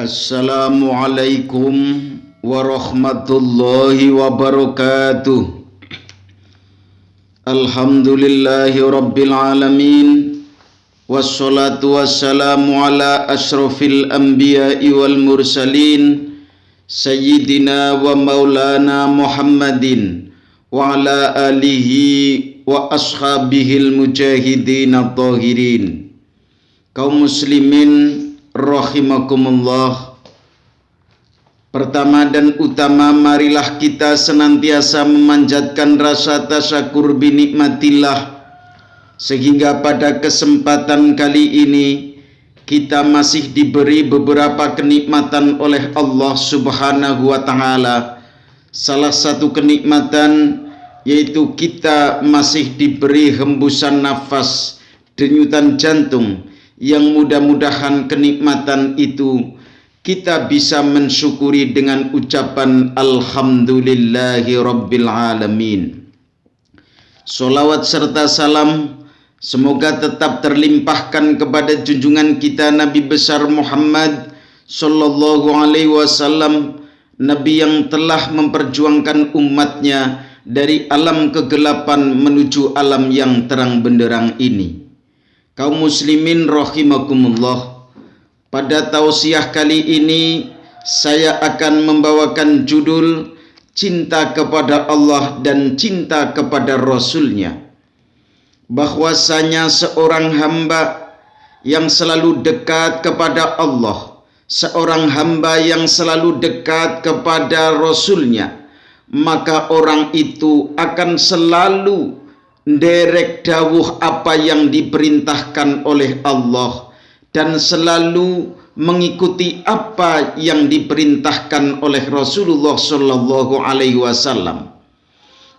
Assalamualaikum warahmatullahi wabarakatuh. Alhamdulillahi rabbil alamin. Wassalatu wassalamu ala ashrafil anbiya'i wal mursalin Sayyidina wa maulana Muhammadin wa ala alihi wa ashabihil mujahidin at-tahirin. Kaum muslimin rahimakumullah. Pertama dan utama, marilah kita senantiasa memanjatkan rasa tasyakur binikmatillah, sehingga pada kesempatan kali ini kita masih diberi beberapa kenikmatan oleh Allah Subhanahu wa Ta'ala. Salah satu kenikmatan yaitu kita masih diberi hembusan nafas, denyutan jantung, yang mudah-mudahan kenikmatan itu kita bisa mensyukuri dengan ucapan Alhamdulillahi Rabbil Alamin. Salawat serta salam semoga tetap terlimpahkan kepada junjungan kita Nabi besar Muhammad Sallallahu Alaihi Wasallam, Nabi yang telah memperjuangkan umatnya dari alam kegelapan menuju alam yang terang benderang ini. Kaum muslimin rahimakumullah, pada tausiah kali ini saya akan membawakan judul cinta kepada Allah dan cinta kepada Rasulnya. Bahwasanya seorang hamba yang selalu dekat kepada Allah, seorang hamba yang selalu dekat kepada Rasulnya, maka orang itu akan selalu derek dawuh apa yang diperintahkan oleh Allah dan selalu mengikuti apa yang diperintahkan oleh Rasulullah Sallallahu Alaihi Wasallam.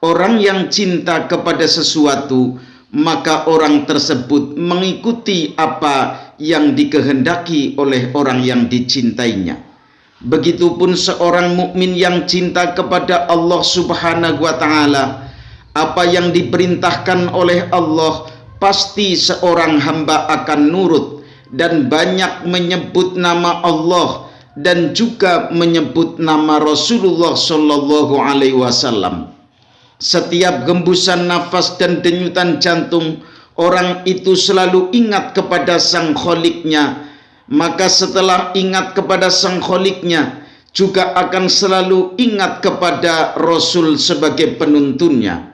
Orang yang cinta kepada sesuatu, maka orang tersebut mengikuti apa yang dikehendaki oleh orang yang dicintainya. Begitupun seorang mukmin yang cinta kepada Allah Subhanahu wa Ta'ala, apa yang diperintahkan oleh Allah pasti seorang hamba akan nurut dan banyak menyebut nama Allah dan juga menyebut nama Rasulullah Sallallahu Alaihi Wasallam. Setiap hembusan nafas dan denyutan jantung, orang itu selalu ingat kepada sang Kholiknya. Maka setelah ingat kepada sang Kholiknya, juga akan selalu ingat kepada Rasul sebagai penuntunnya.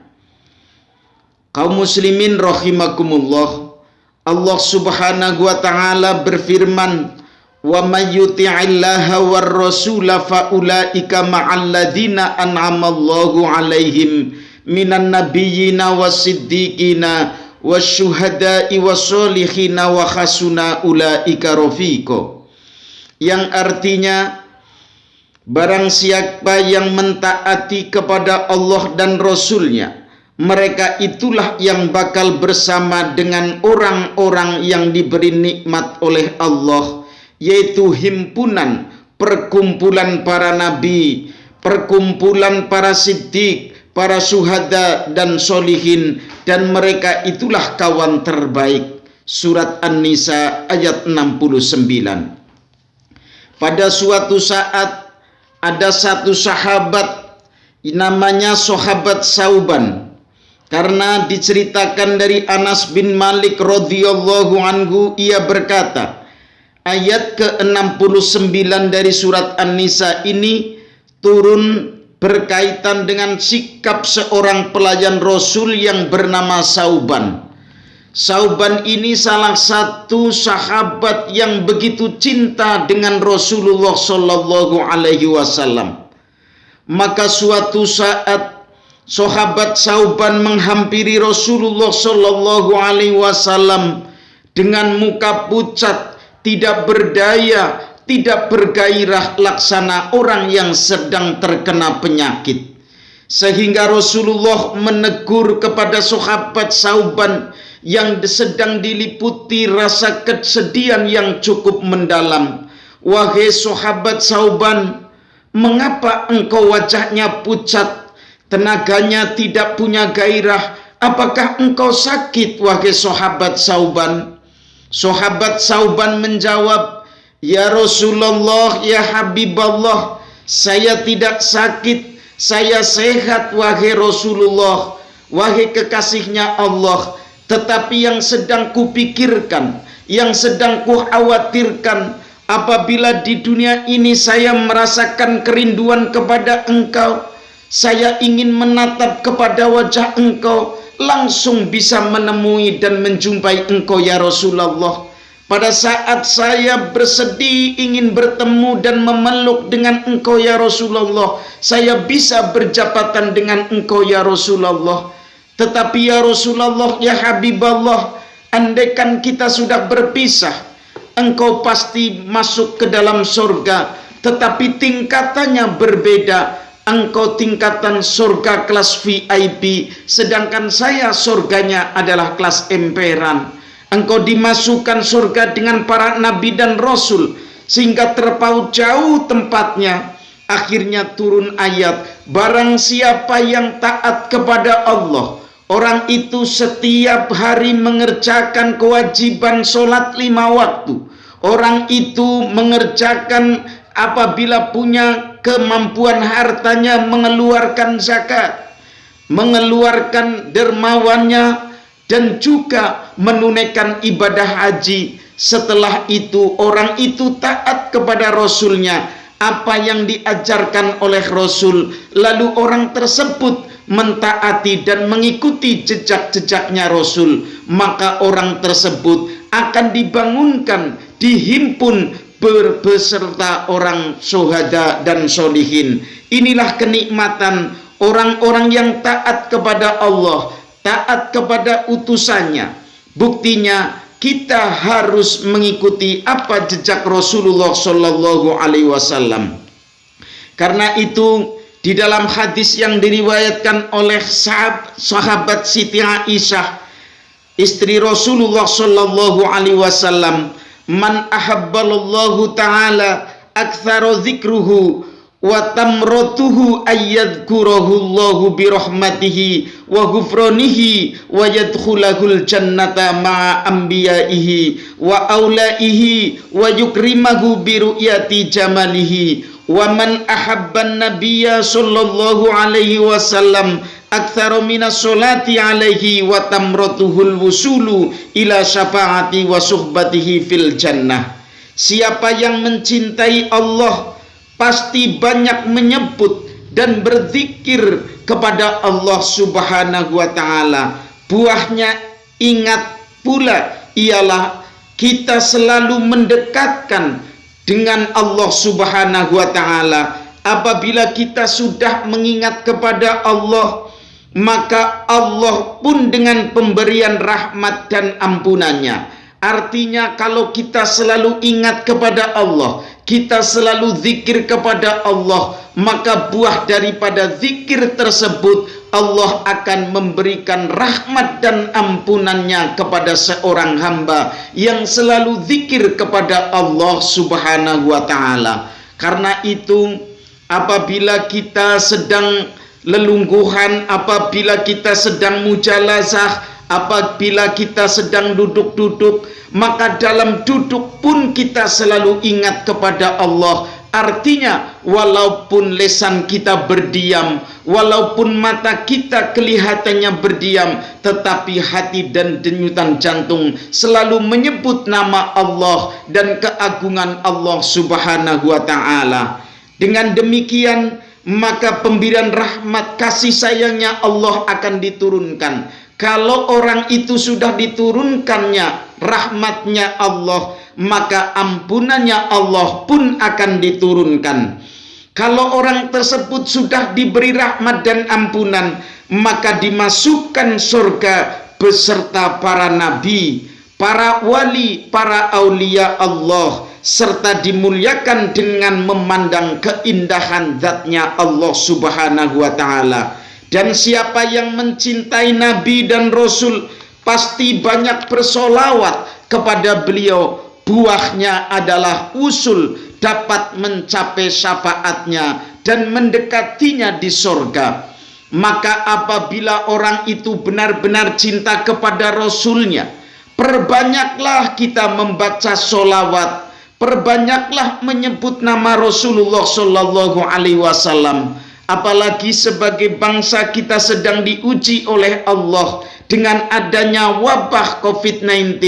Kaum muslimin rahimakumullah, Allah Subhanahu wa Ta'ala berfirman, "Wa may yuti'illaha war rasula fa ulaika ma'al ladzina an'amallahu 'alaihim minan nabiyyina was-siddiqina wasyuhada'i was-solihina wa hasuna ulaika rafiqa." Yang artinya, barang siapa yang mentaati kepada Allah dan Rasulnya, mereka itulah yang bakal bersama dengan orang-orang yang diberi nikmat oleh Allah, yaitu himpunan, perkumpulan para nabi, perkumpulan para siddiq, para syuhada dan solihin, dan mereka itulah kawan terbaik. Surat An-Nisa ayat 69. Pada suatu saat ada satu sahabat namanya sahabat Sauban. Karena diceritakan dari Anas bin Malik radhiyallahu anhu, ia berkata, ayat ke-69 dari surat An-Nisa ini turun berkaitan dengan sikap seorang pelayan Rasul yang bernama Sauban. Sauban ini salah satu sahabat yang begitu cinta dengan Rasulullah Sallallahu Alaihi Wasallam. Maka suatu saat sahabat Sauban menghampiri Rasulullah Sallallahu Alaihi Wasallam dengan muka pucat, tidak berdaya, tidak bergairah, laksana orang yang sedang terkena penyakit. Sehingga Rasulullah menegur kepada sahabat Sauban yang sedang diliputi rasa kesedihan yang cukup mendalam. Wahai sahabat Sauban, mengapa engkau wajahnya pucat? Tenaganya tidak punya gairah. Apakah engkau sakit, wahai sahabat Sauban? Sahabat Sauban menjawab, Ya Rasulullah, ya Habiballah, saya tidak sakit, saya sehat wahai Rasulullah, wahai kekasihnya Allah. Tetapi yang sedang kupikirkan, yang sedang kukhawatirkan, apabila di dunia ini saya merasakan kerinduan kepada engkau, saya ingin menatap kepada wajah engkau, langsung bisa menemui dan menjumpai engkau ya Rasulullah. Pada saat saya bersedih ingin bertemu dan memeluk dengan engkau ya Rasulullah, saya bisa berjabatan dengan engkau ya Rasulullah. Tetapi ya Rasulullah, ya Habiballah, andaikan kita sudah berpisah, engkau pasti masuk ke dalam surga, tetapi tingkatannya berbeda. Engkau tingkatan surga kelas VIP, sedangkan saya surganya adalah kelas emperan. Engkau dimasukkan surga dengan para nabi dan rasul, sehingga terpaut jauh tempatnya. Akhirnya turun ayat, barang siapa yang taat kepada Allah, orang itu setiap hari mengerjakan kewajiban sholat 5 waktu. Orang itu mengerjakan, apabila punya kemampuan hartanya, mengeluarkan zakat, mengeluarkan dermawannya, dan juga menunaikan ibadah haji. Setelah itu orang itu taat kepada Rasulnya, apa yang diajarkan oleh Rasul, lalu orang tersebut mentaati dan mengikuti jejak-jejaknya Rasul, maka orang tersebut akan dibangunkan, dihimpun beserta orang syuhada dan solihin. Inilah kenikmatan orang-orang yang taat kepada Allah, taat kepada utusannya. Buktinya kita harus mengikuti apa jejak Rasulullah Shallallahu Alaihi Wasallam. Karena itu di dalam hadis yang diriwayatkan oleh sahabat Siti Aisyah, istri Rasulullah Shallallahu Alaihi Wasallam, man ahabballahu ta'ala aktsara dzikruhu wa tamratuhu ayyadhkurahullahu birahmatihi wa ghufranihi wa yadkhulahul jannata ma'a anbiya'ihi wa aulaihi wa yukrimahu biru'yati jamalihi. Wa man ahabban nabiyya sallallahu alaihi wasallam aktsara minas sholati alaihi wa tamratuhul wusulu ila syafaati wa suhbatihi fil jannah. Siapa yang mencintai Allah pasti banyak menyebut dan berzikir kepada Allah Subhanahu wa ta'ala. Buahnya ingat pula ialah kita selalu mendekatkan dengan Allah Subhanahu wa ta'ala. Apabila kita sudah mengingat kepada Allah, maka Allah pun dengan pemberian rahmat dan ampunannya. Artinya kalau kita selalu ingat kepada Allah, kita selalu zikir kepada Allah, maka buah daripada zikir tersebut Allah akan memberikan rahmat dan ampunannya kepada seorang hamba yang selalu zikir kepada Allah Subhanahu wa ta'ala. Karena itu apabila kita sedang lelungguhan, apabila kita sedang mujalazah, apabila kita sedang duduk-duduk, maka dalam duduk pun kita selalu ingat kepada Allah. Artinya walaupun lesan kita berdiam, walaupun mata kita kelihatannya berdiam, tetapi hati dan denyutan jantung selalu menyebut nama Allah dan keagungan Allah Subhanahu wa ta'ala. Dengan demikian maka pemberian rahmat kasih sayangnya Allah akan diturunkan. Kalau orang itu sudah diturunkannya rahmatnya Allah, maka ampunannya Allah pun akan diturunkan. Kalau orang tersebut sudah diberi rahmat dan ampunan, maka dimasukkan surga beserta para nabi, para wali, para aulia Allah, serta dimuliakan dengan memandang keindahan zatnya Allah Subhanahu wa ta'ala. Dan siapa yang mencintai Nabi dan Rasul pasti banyak bersolawat kepada beliau. Buahnya adalah usul dapat mencapai syafaatnya dan mendekatinya di surga. Maka apabila orang itu benar-benar cinta kepada Rasulnya, perbanyaklah kita membaca solawat, Perbanyaklah menyebut nama Rasulullah Shallallahu Alaihi Wasallam. Apalagi sebagai bangsa kita sedang diuji oleh Allah dengan adanya wabah COVID-19,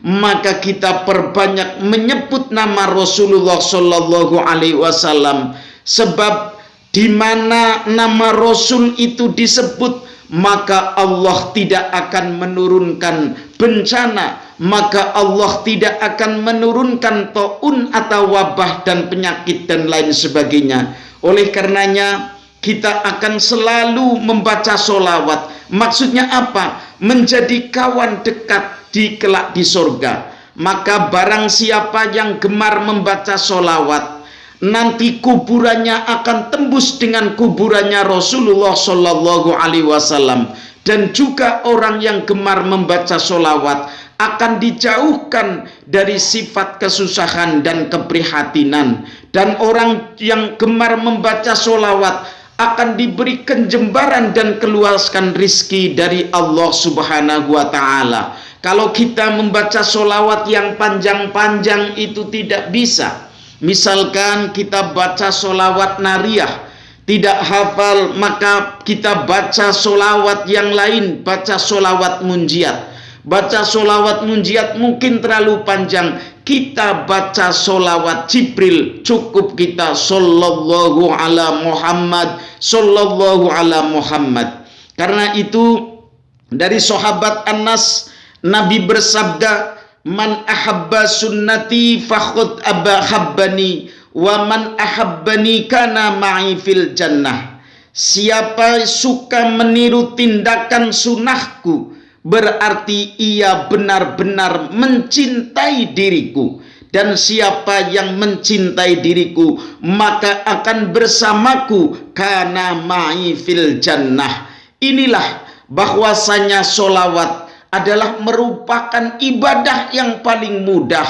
maka kita perbanyak menyebut nama Rasulullah Shallallahu Alaihi Wasallam. Sebab di mana nama Rasul itu disebut, maka Allah tidak akan menurunkan bencana, maka Allah tidak akan menurunkan taun atau wabah dan penyakit dan lain sebagainya. Oleh karenanya kita akan selalu membaca sholawat. Maksudnya apa? Menjadi kawan dekat di kelak di surga. Maka barang siapa yang gemar membaca sholawat, nanti kuburannya akan tembus dengan kuburannya Rasulullah Shallallahu Alaihi Wasallam. Dan juga orang yang gemar membaca sholawat akan dijauhkan dari sifat kesusahan dan keprihatinan. Dan orang yang gemar membaca sholawat akan diberi kenjembaran dan keluaskan rizki dari Allah Subhanahu wa Ta'ala. Kalau kita membaca sholawat yang panjang-panjang itu tidak bisa. Misalkan kita baca sholawat nariyah, tidak hafal, maka kita baca sholawat yang lain, baca sholawat munjiat. Baca sholawat munjiat mungkin terlalu panjang, kita baca sholawat Jibril, cukup kita sallallahu ala Muhammad, sallallahu ala Muhammad. Karena itu dari sahabat Anas, Nabi bersabda, man ahabba sunnati fakhud abahabbani, wa man ahabbani kana ma'i fil jannah. Siapa suka meniru tindakan sunnahku, berarti ia benar-benar mencintai diriku. Dan siapa yang mencintai diriku, maka akan bersamaku kana ma'i fil jannah. Inilah bahwasanya sholawat adalah merupakan ibadah yang paling mudah,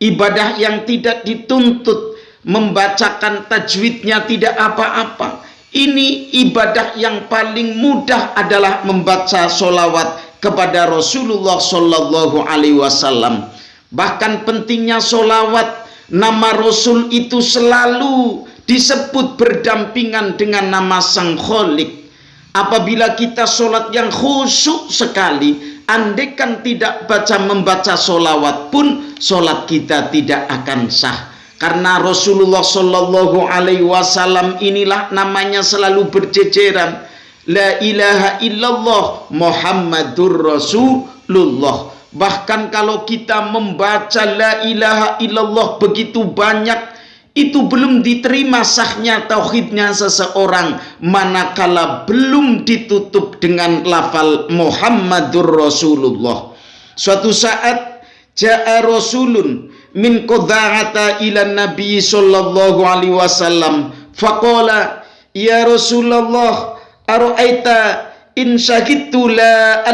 ibadah yang tidak dituntut membacakan tajwidnya, tidak apa-apa. Ini ibadah yang paling mudah adalah membaca sholawat kepada Rasulullah Shallallahu Alaihi Wasallam. Bahkan pentingnya sholawat, nama Rasul itu selalu disebut berdampingan dengan nama Sang Kholik. Apabila kita sholat yang khusyuk sekali, andaikan tidak membaca sholawat pun, sholat kita tidak akan sah. Karena Rasulullah Shallallahu Alaihi Wasallam inilah namanya selalu berjejeran. La ilaha illallah Muhammadur Rasulullah. Bahkan kalau kita membaca la ilaha illallah begitu banyak, itu belum diterima sahnya tauhidnya seseorang, manakala belum ditutup dengan lafal Muhammadur Rasulullah. Suatu saat ja'a rasulun min Qudha'ata ila Nabi sallallahu alaihi wasallam faqala ya Rasulullah ara'aita in syahidtu la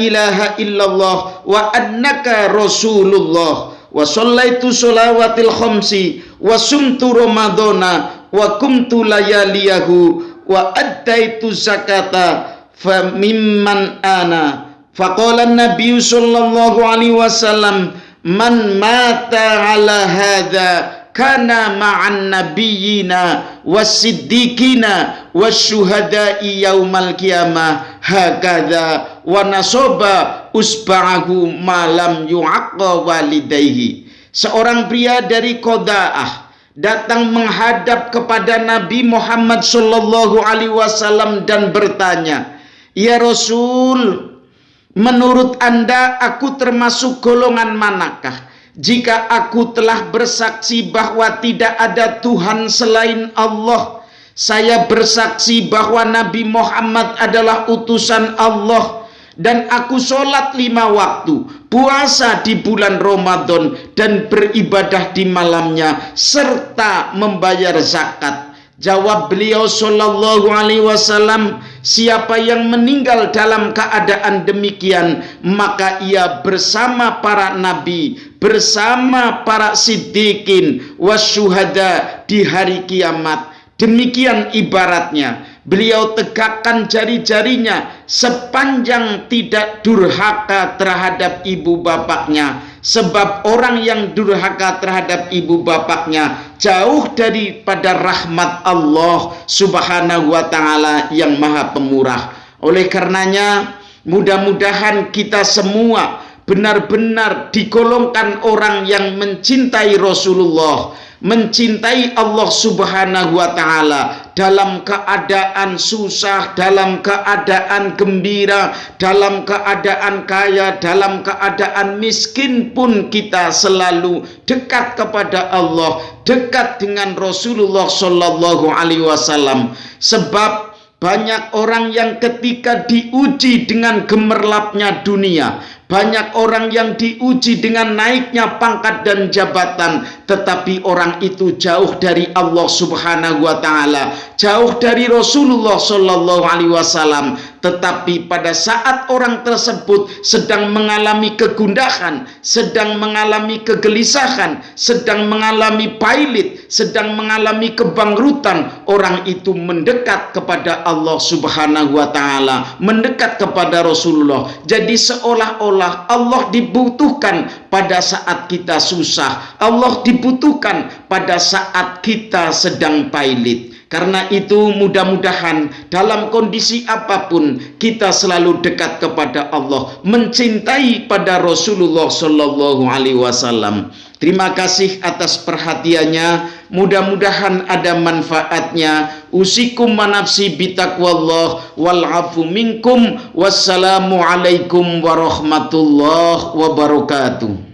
ilaha illallah wa annaka rasulullah wa shallaitu sholawatil khamsi wa sumtu ramadhana wa kumtu layaliyahu wa addaitu zakata fa mimman ana. Faqala an-nabiy sallallahu alaihi wasallam man mata ala hadza kana ma'an nabiyyina wasiddiqina wasyuhada'i yaumal qiyamah hakadha wa nasaba usba'ahu malam yu'aqqa walidayhi. Seorang pria dari Qudha'ah datang menghadap kepada Nabi Muhammad sallallahu alaihi wasallam dan bertanya, "Ya Rasul, menurut Anda aku termasuk golongan manakah? Jika aku telah bersaksi bahwa tidak ada Tuhan selain Allah, saya bersaksi bahwa Nabi Muhammad adalah utusan Allah, dan aku sholat 5 waktu, puasa di bulan Ramadan, dan beribadah di malamnya, serta membayar zakat." Jawab beliau sallallahu alaihi wasallam, siapa yang meninggal dalam keadaan demikian, maka ia bersama para nabi, bersama para siddiqin wasyuhada di hari kiamat. Demikian ibaratnya. Beliau tegakkan jari-jarinya sepanjang tidak durhaka terhadap ibu bapaknya, Sebab orang yang durhaka terhadap ibu bapaknya jauh daripada rahmat Allah Subhanahu wa taala yang Maha Pemurah. Oleh karenanya, mudah-mudahan kita semua benar-benar digolongkan orang yang mencintai Rasulullah, mencintai Allah Subhanahu wa taala dalam keadaan susah, dalam keadaan gembira, dalam keadaan kaya, dalam keadaan miskin pun kita selalu dekat kepada Allah, dekat dengan Rasulullah sallallahu alaihi wasallam. Sebab banyak orang yang ketika diuji dengan gemerlapnya dunia, banyak orang yang diuji dengan naiknya pangkat dan jabatan, tetapi orang itu jauh dari Allah Subhanahu wa taala, jauh dari Rasulullah sallallahu alaihi wasallam. Tetapi pada saat orang tersebut sedang mengalami kegundahan, sedang mengalami kegelisahan, sedang mengalami pailit, sedang mengalami kebangkrutan, orang itu mendekat kepada Allah Subhanahu wa taala, mendekat kepada Rasulullah. Jadi seolah-olah Allah dibutuhkan pada saat kita susah, Allah dibutuhkan pada saat kita sedang pailit. Karena itu mudah-mudahan dalam kondisi apapun kita selalu dekat kepada Allah, mencintai pada Rasulullah sallallahu alaihi wasallam. Terima kasih atas perhatiannya. Mudah-mudahan ada manfaatnya. Usikum manafsi bitaqwallah wal afu minkum. Wassalamu alaikum warahmatullahi wabarakatuh.